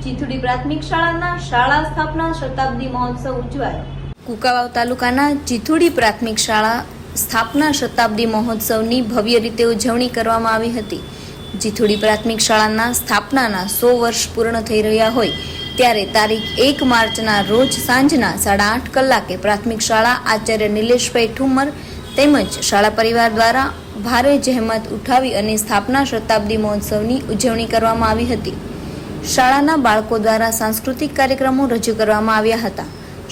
ચીથુડી પ્રાથમિક શાળાના શાળા સ્થાપના શતાબ્દી મહોત્સવ ઉજવાયો। કુકાવાવ તાલુકાના ચીથુડી પ્રાથમિક શાળા સ્થાપના શતાબ્દી મહોત્સવની ભવ્ય રીતે ઉજવણી કરવામાં આવી હતી। ચીથુડી પ્રાથમિક શાળાના સ્થાપનાના 100 વર્ષ પૂર્ણ થઈ રહ્યા હોય ત્યારે તારીખ 1 માર્ચના રોજ સાંજના 8:30 કલાકે પ્રાથમિક શાળા આચાર્ય નિલેશભાઈ ઠુમ્મર તેમજ શાળા પરિવાર દ્વારા ભારે જહેમત ઉઠાવી અને સ્થાપના શતાબ્દી મહોત્સવની ઉજવણી કરવામાં આવી હતી। શાળાના બાળકો દ્વારા સાંસ્કૃતિક કાર્યક્રમો રજૂ કરવામાં આવ્યા હતા।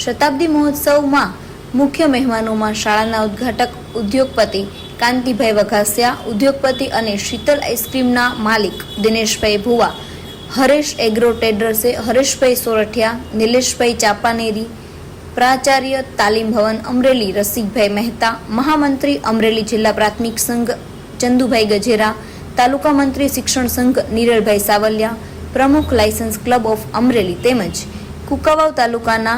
શતાબ્દી મહોત્સવમાં મુખ્ય મહેમાનોમાં શાળાના ઉદ્ઘાટક ઉદ્યોગપતિ કાંતિભાઈ વઘાસિયા, ઉદ્યોગપતિ અને શીતલ આઈસ્ક્રીમના માલિક દિનેશભાઈ ભુવા, હરેશ એગ્રો ટ્રેડર્સે હરેશભાઈ સોરઠિયા, નિલેશભાઈ ચાપાનેરી, પ્રાચાર્ય તાલીમ ભવન અમરેલી રસિકભાઈ મહેતા, મહામંત્રી અમરેલી જિલ્લા પ્રાથમિક સંઘ ચંદુભાઈ ગજેરા, તાલુકા મંત્રી શિક્ષણ સંઘ નિરલભાઈ સાવલિયા, પ્રમુખ લાયસન્સ ક્લબ ઓફ અમરેલી તેમજ કુકાવાવ તાલુકાના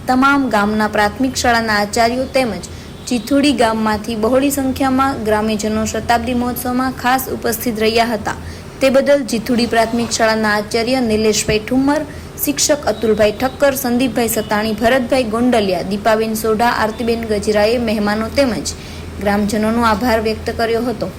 તમામ ગામના પ્રાથમિક શાળાના આચાર્યો તેમજ ચીથુડી ગામમાંથી બહોળી સંખ્યામાં ગ્રામ્યજનો શતાબ્દી મહોત્સવમાં ખાસ ઉપસ્થિત રહ્યા હતા। તે બદલ ચીથુડી પ્રાથમિક શાળાના આચાર્ય નિલેશભાઈ ઠુમ્મર, શિક્ષક અતુલભાઈ ઠક્કર, સંદીપભાઈ સતાણી, ભરતભાઈ ગોંડલિયા, દીપાબેન સોઢા, આરતીબેન ગજરાએ મહેમાનો તેમજ ગ્રામજનોનો આભાર વ્યક્ત કર્યો હતો।